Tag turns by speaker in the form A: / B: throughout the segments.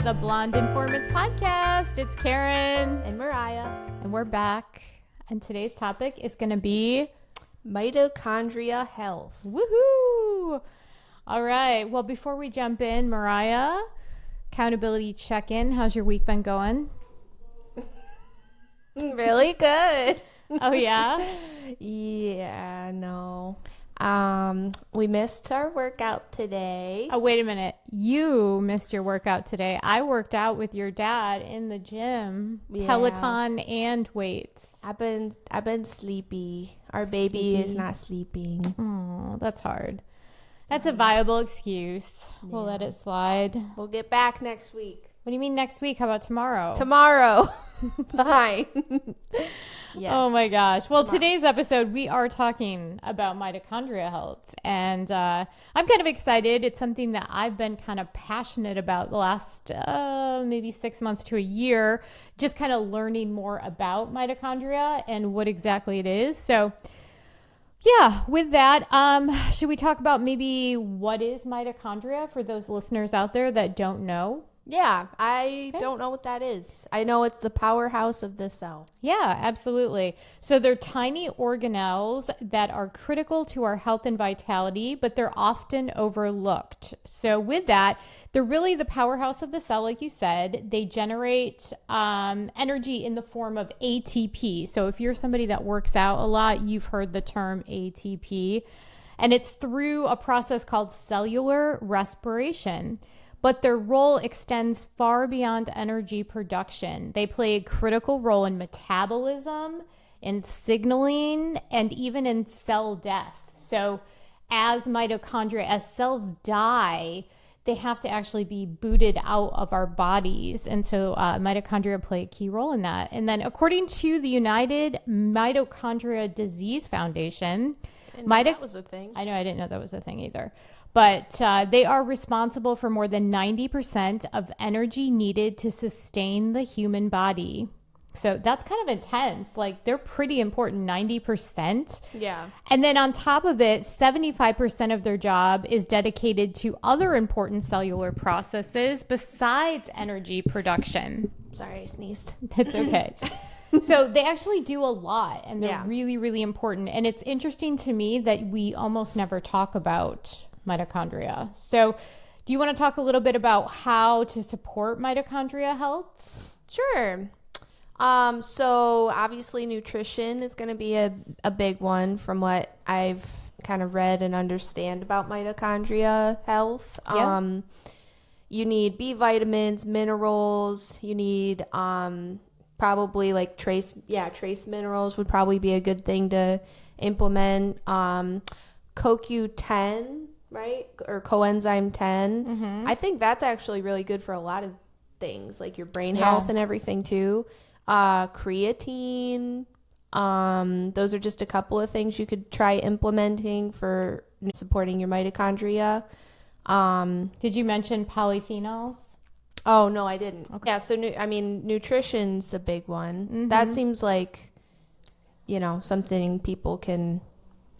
A: the Blonde Informants podcast. It's Karen.
B: And Mariah.
A: And we're back. And today's topic is going to be
B: mitochondria health.
A: Woohoo! All right. Well, before we jump in, Mariah, accountability check-in. How's your week been going?
B: Really good.
A: Oh, yeah?
B: Yeah, no. We missed our workout today.
A: Oh, wait a minute. You missed your workout today. I worked out with your dad in the gym. Yeah. Peloton and weights.
B: I've been sleepy. Our baby is not sleeping.
A: Oh, that's hard. That's a viable excuse. Yeah. We'll let it slide.
B: We'll get back next week.
A: What do you mean next week? How about tomorrow?
B: Tomorrow. Fine.
A: Yes. Oh my gosh. Well, today's episode, we are talking about mitochondria health. And I'm kind of excited. It's something that I've been kind of passionate about the last maybe 6 months to a year, just kind of learning more about mitochondria and what exactly it is. So yeah, with that, should we talk about maybe what is mitochondria for those listeners out there that don't know?
B: Yeah, I don't know what that is. I know it's the powerhouse of the cell.
A: Yeah, absolutely. So they're tiny organelles that are critical to our health and vitality, but they're often overlooked. So with that, they're really the powerhouse of the cell, like you said. They generate energy in the form of ATP. So if you're somebody that works out a lot, you've heard the term ATP. And it's through a process called cellular respiration. But their role extends far beyond energy production. They play a critical role in metabolism, in signaling, and even in cell death. So as cells die, they have to actually be booted out of our bodies. And so mitochondria play a key role in that. And then according to the United Mitochondria Disease Foundation,
B: that was a thing.
A: I know, I didn't know that was a thing either. But they are responsible for more than 90% of energy needed to sustain the human body. So that's kind of intense. Like, they're pretty important, 90%.
B: Yeah.
A: And then on top of it, 75% of their job is dedicated to other important cellular processes besides energy production.
B: Sorry, I sneezed.
A: It's okay. So they actually do a lot, and they're really, really important. And it's interesting to me that we almost never talk about mitochondria. So do you want to talk a little bit about how to support mitochondria health?
B: Sure. So obviously nutrition is going to be a big one from what I've kind of read and understand about mitochondria health. Yeah. You need B vitamins, minerals. You need probably like trace minerals would probably be a good thing to implement. CoQ10, right? Or coenzyme 10. Mm-hmm. I think that's actually really good for a lot of things, like your brain health and everything too. Creatine. Those are just a couple of things you could try implementing for supporting your mitochondria.
A: Did you mention polyphenols?
B: Oh, no, I didn't. Okay. Yeah, so nutrition's a big one. Mm-hmm. That seems like, something people can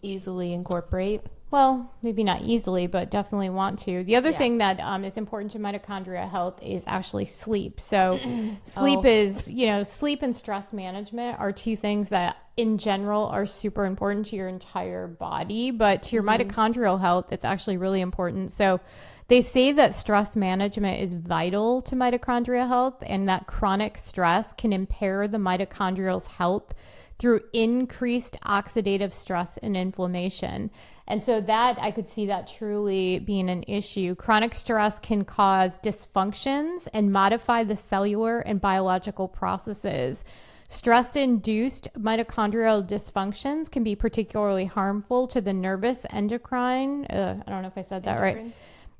B: easily incorporate.
A: Well, maybe not easily, but definitely want to. The other thing that is important to mitochondria health is actually sleep. So sleep and stress management are two things that in general are super important to your entire body, but to your mitochondrial health, it's actually really important. So they say that stress management is vital to mitochondrial health, and that chronic stress can impair the mitochondrial health through increased oxidative stress and inflammation. And so that I could see that truly being an issue. Chronic stress can cause dysfunctions and modify the cellular and biological processes. Stress-induced mitochondrial dysfunctions can be particularly harmful to the nervous endocrine. I don't know if I said that right.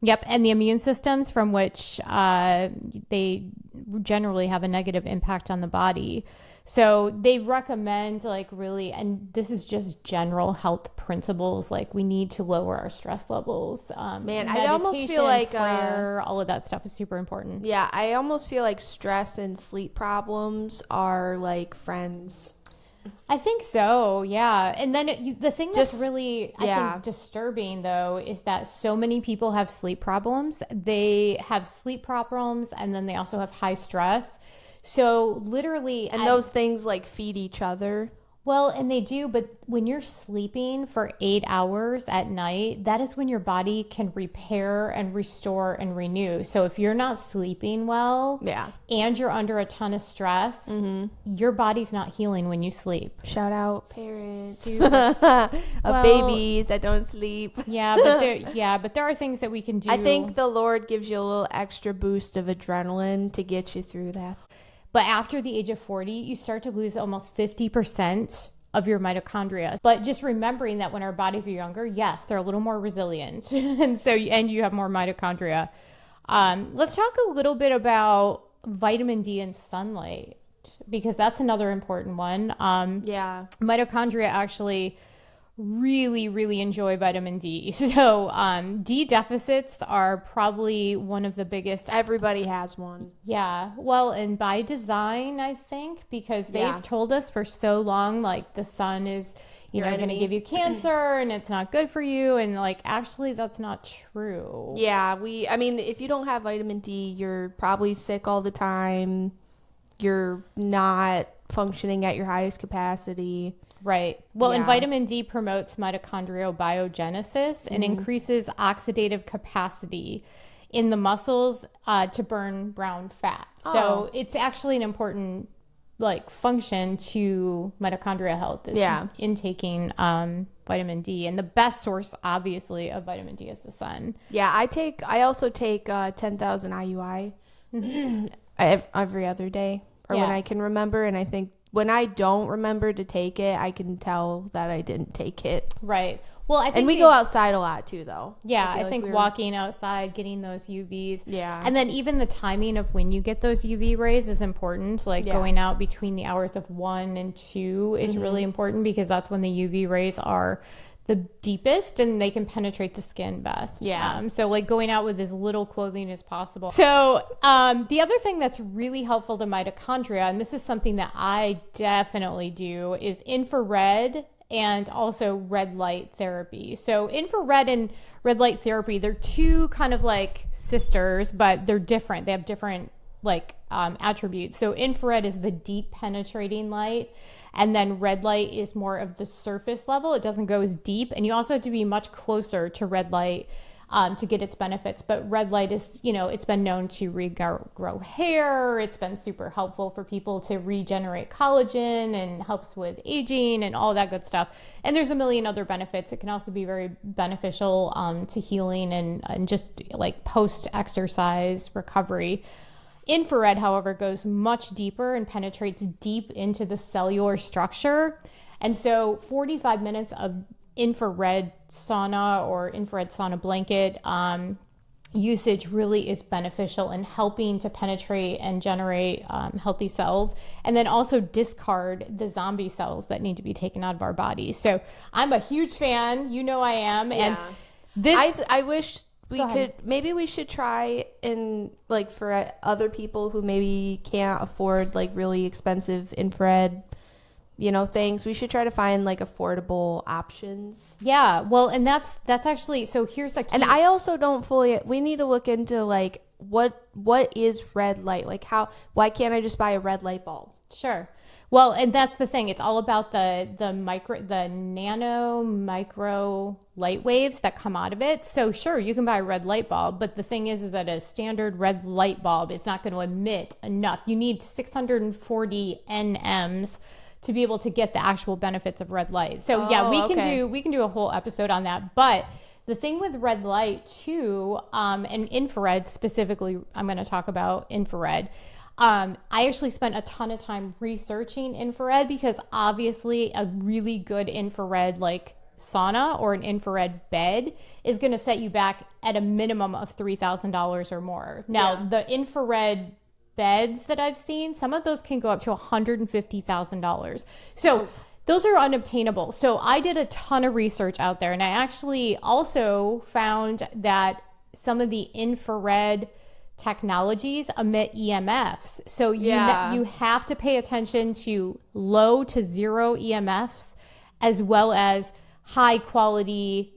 A: Yep, and the immune systems, from which they generally have a negative impact on the body. So they recommend and this is just general health principles, like we need to lower our stress levels.
B: I almost feel like
A: prayer, all of that stuff is super important.
B: Yeah, I almost feel like stress and sleep problems are like friends.
A: I think so, yeah. And then the thing that's
B: Just-
A: really, I
B: yeah.
A: think, disturbing, though, is that so many people have sleep problems. They have sleep problems, and then they also have high stress. So literally,
B: And those things like feed each other.
A: well, and they do, but when you're sleeping for 8 hours at night, that is when your body can repair and restore and renew. So if you're not sleeping well,
B: Yeah.
A: and you're under a ton of stress, your body's not healing when you sleep.
B: Shout out parents
A: Well-
B: of babies that don't sleep.
A: But there are things that we can do.
B: I think the Lord gives you a little extra boost of adrenaline to get you through that.
A: But after the age of 40, you start to lose almost 50% of your mitochondria. But just remembering that when our bodies are younger, yes, they're a little more resilient. and you have more mitochondria. Let's talk a little bit about vitamin D and sunlight, because that's another important one.
B: Yeah.
A: Mitochondria actually really, really enjoy vitamin D. So D deficits are probably one of the biggest.
B: Everybody has one.
A: Yeah. Well, and by design, I think, because they've told us for so long, like the sun is,
B: Your
A: going to
B: enemy.
A: give you cancer and it's not good for you. And like, actually, that's not true.
B: Yeah, I mean, if you don't have vitamin D, you're probably sick all the time. You're not functioning at your highest capacity.
A: Right. Well, and
B: Yeah.
A: vitamin D promotes mitochondrial biogenesis and increases oxidative capacity in the muscles to burn brown fat. So it's actually an important function to mitochondrial health is intaking vitamin D. And the best source, obviously, of vitamin D is the sun.
B: Yeah, I also take 10,000 IUI every other day, or when I can remember. And I think when I don't remember to take it, I can tell that I didn't take it.
A: Right. Well, I think
B: And we go outside a lot too, though.
A: Yeah, I
B: feel like
A: think
B: we're-
A: walking outside, getting those UVs.
B: Yeah.
A: And then even the timing of when you get those UV rays is important. Like going out between the hours of 1 and 2 is really important, because that's when the UV rays are the deepest and they can penetrate the skin best.
B: Yeah.
A: So like going out with as little clothing as possible. So the other thing that's really helpful to mitochondria, and this is something that I definitely do, is infrared and also red light therapy. So infrared and red light therapy, they're two kind of like sisters, but they're different. They have different attributes. So infrared is the deep penetrating light, and then red light is more of the surface level. It doesn't go as deep, and you also have to be much closer to red light to get its benefits. But red light is, it's been known to regrow hair. It's been super helpful for people to regenerate collagen and helps with aging and all that good stuff. And there's a million other benefits. It can also be very beneficial to healing and just like post-exercise recovery. Infrared, however, goes much deeper and penetrates deep into the cellular structure. And so 45 minutes of infrared sauna or infrared sauna blanket usage really is beneficial in helping to penetrate and generate healthy cells, and then also discard the zombie cells that need to be taken out of our bodies. So I'm a huge fan. I am. And this,
B: I wish we
A: Go
B: could,
A: ahead.
B: maybe we should try and for other people who maybe can't afford really expensive infrared, things, we should try to find affordable options.
A: yeah, well, and that's actually, so here's the key.
B: And I also don't we need to look into what is red light? Why can't I just buy a red light bulb?
A: Sure. Well, and that's the thing. It's all about the nano micro light waves that come out of it. So sure, you can buy a red light bulb, but the thing is that a standard red light bulb is not going to emit enough. You need 640 nms to be able to get the actual benefits of red light. So we can do a whole episode on that. But the thing with red light too, and infrared specifically, I'm going to talk about infrared. I actually spent a ton of time researching infrared, because obviously a really good infrared sauna or an infrared bed is going to set you back at a minimum of $3,000 or more. Now, the infrared beds that I've seen, some of those can go up to $150,000. So those are unobtainable. So I did a ton of research out there, and I actually also found that some of the infrared technologies emit EMFs. So you have to pay attention to low to zero EMFs as well as high quality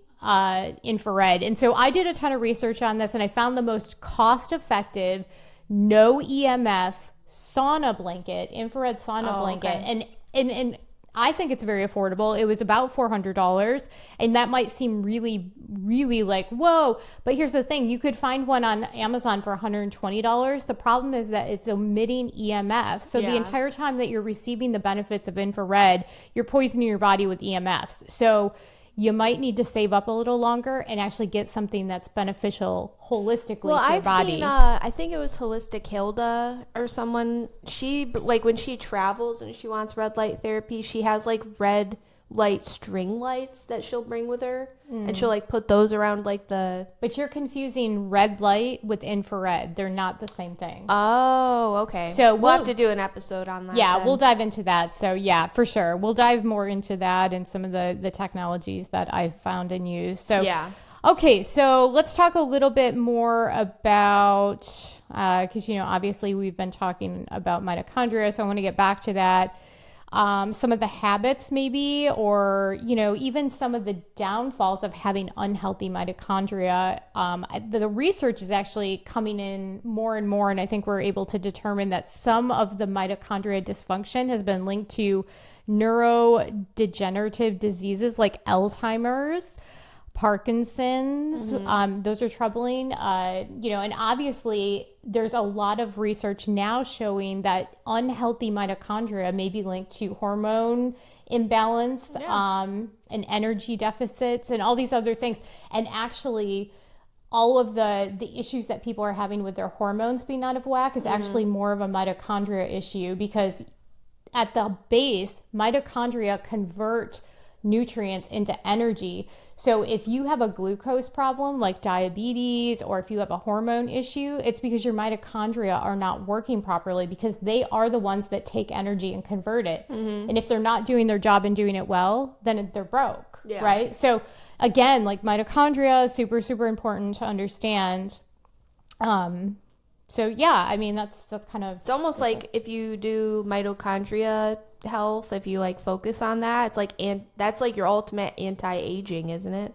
A: infrared. And so I did a ton of research on this, and I found the most cost effective no EMF sauna blanket, infrared sauna blanket. Okay. And I think it's very affordable. It was about $400, and that might seem really, really like, whoa. But here's the thing. You could find one on Amazon for $120. The problem is that it's emitting EMFs. So the entire time that you're receiving the benefits of infrared, you're poisoning your body with EMFs. So you might need to save up a little longer and actually get something that's beneficial holistically to your body.
B: Seen, I think it was Holistic Hilda or someone. She, like, when she travels and she wants red light therapy, she has like red light string lights that she'll bring with her, and she'll like put those around like the.
A: But you're confusing red light with infrared. They're not the same thing.
B: Oh, okay.
A: So
B: we'll have to do an episode on that.
A: Yeah, we'll dive into that. So yeah, for sure, we'll dive more into that and some of the technologies that I found and used. So yeah. Okay, so let's talk a little bit more about because obviously we've been talking about mitochondria, so I want to get back to that. Some of the habits maybe, or, even some of the downfalls of having unhealthy mitochondria. The research is actually coming in more and more, and I think we're able to determine that some of the mitochondria dysfunction has been linked to neurodegenerative diseases like Alzheimer's, Parkinson's. Those are troubling, and obviously there's a lot of research now showing that unhealthy mitochondria may be linked to hormone imbalance, and energy deficits and all these other things. And actually all of the issues that people are having with their hormones being out of whack is actually more of a mitochondria issue, because at the base, mitochondria convert nutrients into energy. So if you have a glucose problem like diabetes, or if you have a hormone issue, it's because your mitochondria are not working properly, because they are the ones that take energy and convert it. And if they're not doing their job and doing it well, then they're broke, right? So again, like, mitochondria is super, super important to understand. So yeah, I mean, that's kind of,
B: it's almost like if you do mitochondria health, if you like focus on that, it's like, and that's like your ultimate anti-aging, isn't it?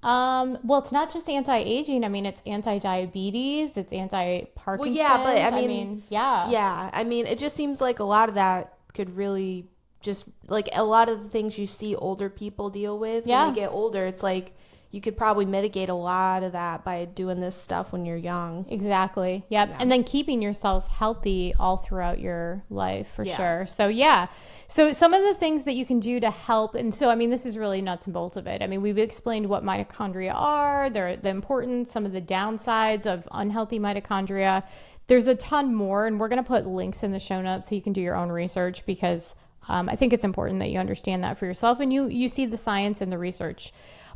A: Well, it's not just anti-aging. I mean, it's anti-diabetes, it's anti-Parkinson's.
B: Well, yeah, but I mean, yeah. I mean, it just seems like a lot of that could really just, like, a lot of the things you see older people deal with when they get older, it's like you could probably mitigate a lot of that by doing this stuff when you're young.
A: Exactly. Yep. Yeah. And then keeping yourselves healthy all throughout your life, for sure. So yeah. So some of the things that you can do to help. And so, I mean, this is really nuts and bolts of it. I mean, we've explained what mitochondria are, the importance, some of the downsides of unhealthy mitochondria. There's a ton more, and we're going to put links in the show notes so you can do your own research, because I think it's important that you understand that for yourself and you see the science and the research.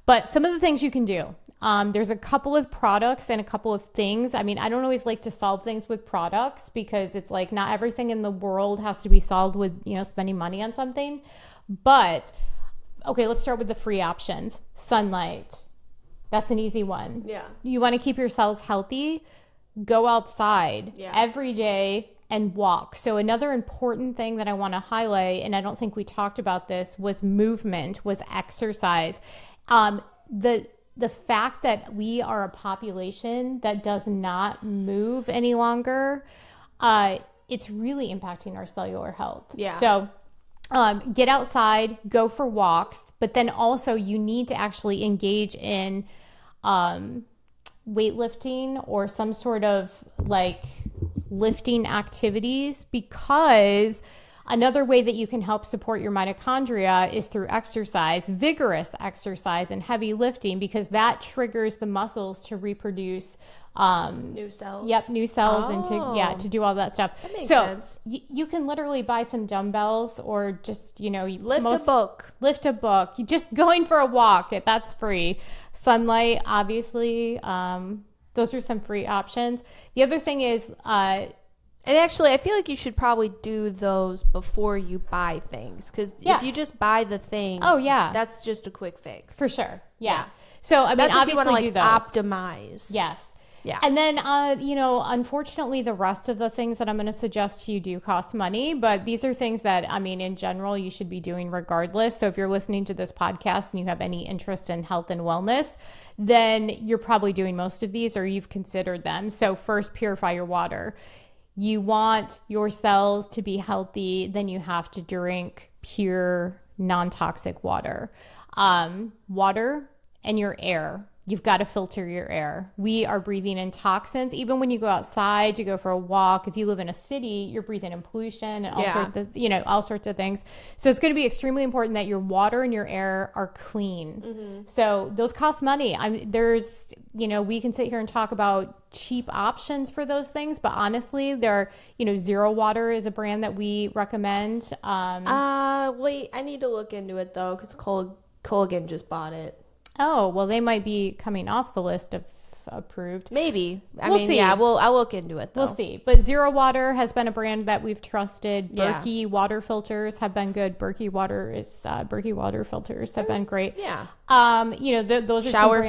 A: But some of the things you can do, there's a couple of products and a couple of things. I mean, I don't always like to solve things with products, because it's like not everything in the world has to be solved with, spending money on something. But, okay, let's start with the free options. Sunlight. That's an easy one. Yeah. You want to keep your cells healthy? Go outside every day and walk. So another important thing that I want to highlight, and I don't think we talked about this, was movement, was exercise. The fact that we are a population that does not move any longer, it's really impacting our cellular health. Yeah. So get outside, go for walks, but then also you need to actually engage in weightlifting or some sort of like lifting activities, because another way that you can help support your mitochondria is through exercise, vigorous exercise and heavy lifting, because that triggers the muscles to reproduce
B: new cells.
A: Yep, new cells, and to do all that stuff.
B: That makes sense.
A: You can literally buy some dumbbells, or just,
B: lift a book.
A: Lift a book. You just going for a walk, that's free. Sunlight, obviously. Those are some free options. The other thing is,
B: and actually, I feel like you should probably do those before you buy things, because if you just buy the things, that's just a quick fix.
A: For sure. Yeah. So, I mean, that's obviously,
B: if you want to, like, optimize.
A: Yes.
B: Yeah.
A: And then, unfortunately, the rest of the things that I'm going to suggest to you do cost money. But these are things that, in general, you should be doing regardless. So if you're listening to this podcast and you have any interest in health and wellness, then you're probably doing most of these or you've considered them. So first, purify your water. You want your cells to be healthy, then you have to drink pure, non-toxic water. Water and your air. You've got to filter your air. We are breathing in toxins. Even when you go outside to go for a walk, if you live in a city, you're breathing in pollution and all sorts of things. So it's going to be extremely important that your water and your air are clean. Mm-hmm. So those cost money. We can sit here and talk about cheap options for those things, but honestly, Zero Water is a brand that we recommend.
B: Wait, I need to look into it though, because Colgan just bought it.
A: Oh, well, they might be coming off the list of approved.
B: Maybe.
A: We'll see.
B: I'll look into it though.
A: We'll see. But Zero Water has been a brand that we've trusted. Berkey water filters have been good. Berkey water filters have been great.
B: Yeah.
A: Those are shower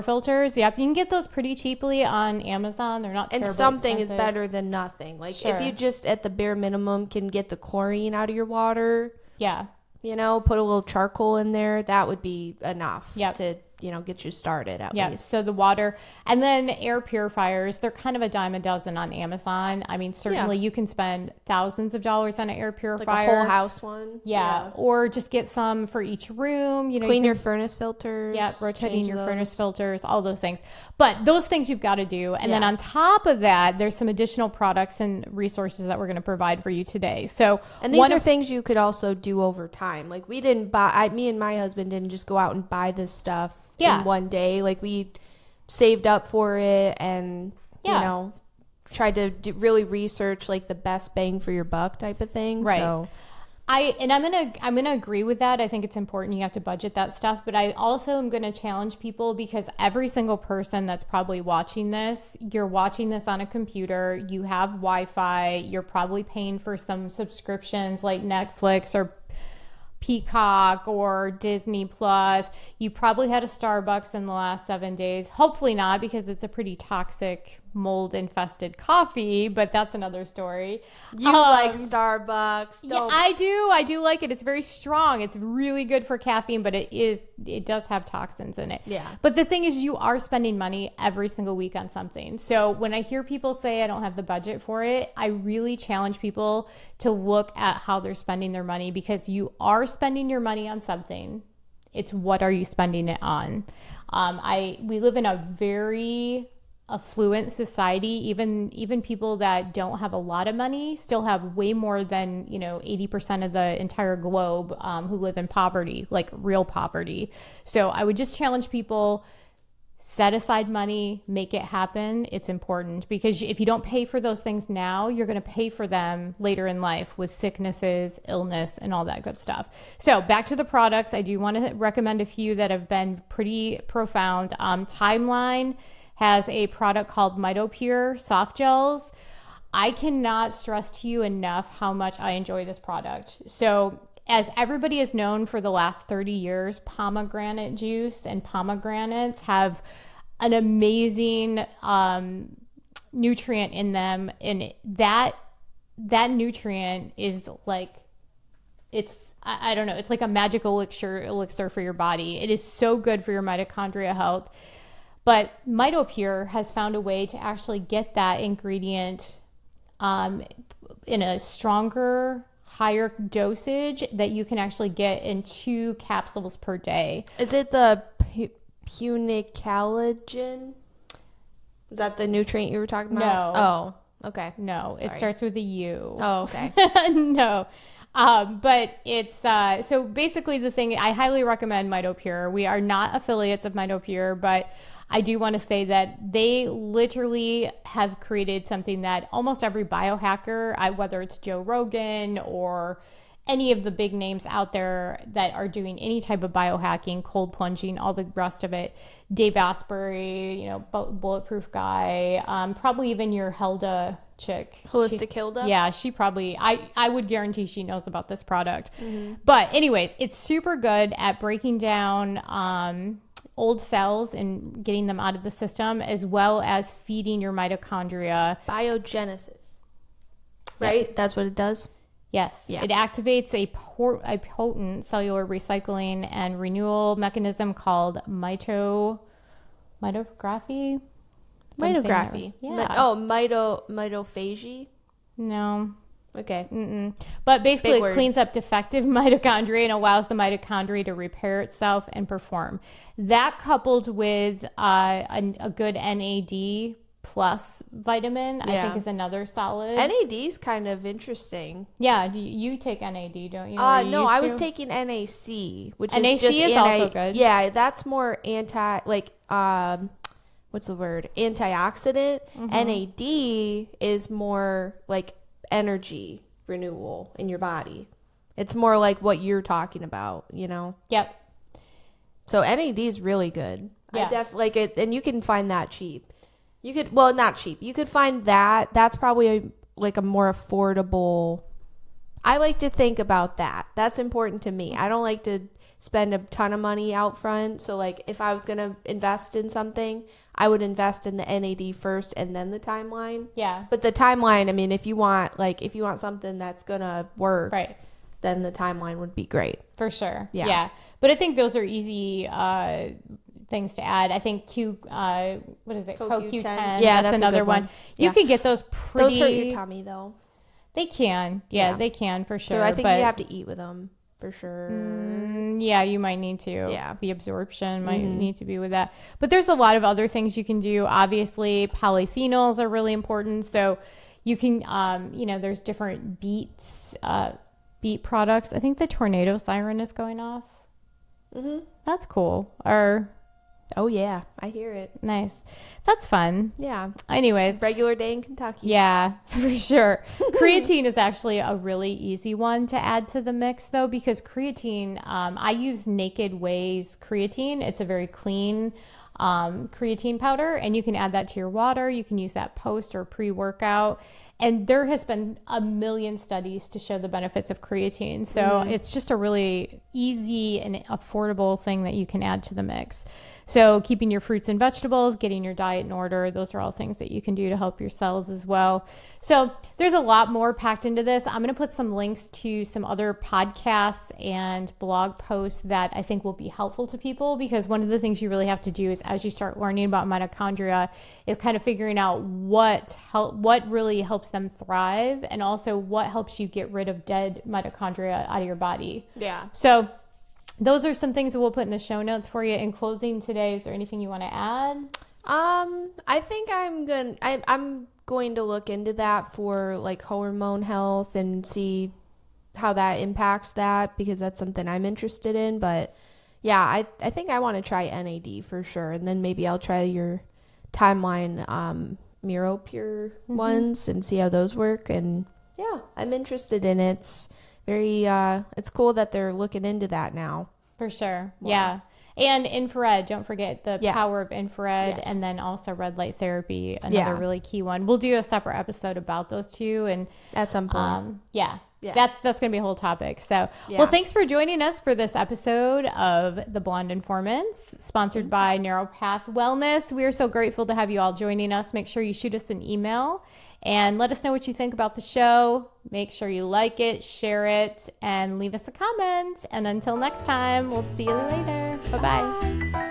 A: filters. Yep. You can get those pretty cheaply on Amazon. They're not terribly
B: something
A: expensive.
B: is better than nothing. Like
A: Sure.
B: if you just at the bare minimum can get the chlorine out of your water.
A: Yeah.
B: Put a little charcoal in there. That would be enough to, get you started at least.
A: So the water and then air purifiers, they're kind of a dime a dozen on Amazon. Certainly you can spend thousands of dollars on an air purifier.
B: Like a whole house one.
A: Yeah. Or just get some for each room.
B: Clean your furnace filters.
A: Yeah, rotating your furnace filters, all those things. But those things you've got to do. And then on top of that, there's some additional products and resources that we're going to provide for you today. So
B: and these are things you could also do over time. Like me and my husband didn't just go out and buy this stuff in one day. Like we saved up for it and tried to really research like the best bang for your buck type of thing.
A: Right.
B: So
A: I'm gonna agree with that. I think it's important you have to budget that stuff, but I also am gonna challenge people because every single person that's probably watching this, you're watching this on a computer, you have Wi-Fi, you're probably paying for some subscriptions like Netflix or Peacock or Disney Plus. You probably had a Starbucks in the last 7 days. Hopefully not, because it's a pretty toxic, mold infested coffee, but that's another story.
B: You like Starbucks?
A: Yeah, I do like it. It's very strong. It's really good for caffeine, but it does have toxins in it.
B: Yeah.
A: But the thing is, you are spending money every single week on something. So when I hear people say I don't have the budget for it, I really challenge people to look at how they're spending their money, because you are spending your money on something. It's what are you spending it on? We live in a very affluent society. Even people that don't have a lot of money still have way more than 80% of the entire globe who live in poverty, like real poverty. So I would just challenge people, set aside money, make it happen. It's important, because if you don't pay for those things now, you're going to pay for them later in life with sicknesses, illness, and all that good stuff. So back to the products, I do want to recommend a few that have been pretty profound. Timeline has a product called Mitochondria soft gels. I cannot stress to you enough how much I enjoy this product. So as everybody is known for the last 30 years, pomegranate juice and pomegranates have an amazing nutrient in them. And that nutrient is like, I don't know, it's like a magical elixir for your body. It is so good for your mitochondria health. But Mitochondria has found a way to actually get that ingredient in a stronger, higher dosage that you can actually get in 2 capsules per day.
B: Is it the punicalagin? Is that the nutrient you were talking about?
A: No.
B: Oh, okay.
A: No,
B: Sorry.
A: It starts with a U.
B: Oh, okay.
A: No. But it's, so basically the thing, I highly recommend Mitochondria. We are not affiliates of Mitochondria, but I do want to say that they literally have created something that almost every biohacker, whether it's Joe Rogan or any of the big names out there that are doing any type of biohacking, cold plunging, all the rest of it, Dave Asprey, bulletproof guy, probably even your Hilda chick.
B: Holistic Hilda?
A: Yeah, she probably, I would guarantee she knows about this product. Mm-hmm. But anyways, it's super good at breaking down old cells and getting them out of the system, as well as feeding your mitochondria.
B: Biogenesis, right? That's what it does.
A: Yes. Yeah. It activates a potent cellular recycling and renewal mechanism called mitophagy.
B: Mitophagy.
A: Yeah.
B: Mitophagy.
A: No.
B: Okay.
A: Mm-mm. But basically, it cleans up defective mitochondria and allows the mitochondria to repair itself and perform. That, coupled with a good NAD plus vitamin, I think is another solid.
B: NAD is kind of interesting.
A: Yeah, you take NAD, don't you?
B: No, I was taking NAC, which
A: NAC
B: is just
A: also good.
B: Yeah, that's more what's the word? Antioxidant. NAD is more like energy renewal in your body. It's more like what you're talking about, you know?
A: Yep.
B: So NAD is really good.
A: Yeah.
B: I definitely like it, and you can find that cheap. You could, well, not cheap. You could find that. That's probably a more affordable. I like to think about that. That's important to me. I don't like to spend a ton of money out front. So like if I was going to invest in something, I would invest in the NAD first and then the timeline.
A: Yeah.
B: But the timeline, I mean, if you want something that's going to work,
A: right,
B: then the timeline would be great.
A: For sure.
B: Yeah.
A: But I think those are easy things to add. I think CoQ10.
B: Yeah,
A: that's another one. You can get those pretty.
B: Those hurt your tummy though.
A: They can. Yeah, they can for sure.
B: So I think you have to eat with them. For sure.
A: Yeah, you might need to.
B: Yeah.
A: The absorption might need to be with that. But there's a lot of other things you can do. Obviously, polyphenols are really important. So you can, there's different beet products. I think the tornado siren is going off. That's cool.
B: Oh, yeah. I hear it.
A: Nice. That's fun.
B: Yeah.
A: Anyways.
B: Regular day in Kentucky.
A: Yeah, for sure. Creatine is actually a really easy one to add to the mix, though, because creatine, I use Naked Whey's creatine. It's a very clean creatine powder, and you can add that to your water. You can use that post or pre-workout. And there has been a million studies to show the benefits of creatine. So it's just a really easy and affordable thing that you can add to the mix. So keeping your fruits and vegetables, getting your diet in order, those are all things that you can do to help your cells as well. So there's a lot more packed into this. I'm going to put some links to some other podcasts and blog posts that I think will be helpful to people, because one of the things you really have to do is, as you start learning about mitochondria, is kind of figuring out what really helps them thrive, and also what helps you get rid of dead mitochondria out of your body.
B: Yeah.
A: So those are some things that we'll put in the show notes for you. In closing today, is there anything you want to add?
B: I think I'm going to look into that for like hormone health and see how that impacts that, because that's something I'm interested in. But yeah, I think I want to try NAD for sure. And then maybe I'll try your timeline, Mure Pure ones and see how those work. And yeah, I'm interested in it. It's very, it's cool that they're looking into that now.
A: For sure. Wow. Yeah. And infrared, don't forget the power of infrared, and then also red light therapy, another really key one. We'll do a separate episode about those two, and
B: at some point.
A: That's going to be a whole topic. So, well, thanks for joining us for this episode of The Blonde Informants, sponsored by Narrow Path Wellness. We are so grateful to have you all joining us. Make sure you shoot us an email and let us know what you think about the show. Make sure you like it, share it, and leave us a comment. And until next time, we'll see you later. Bye-bye.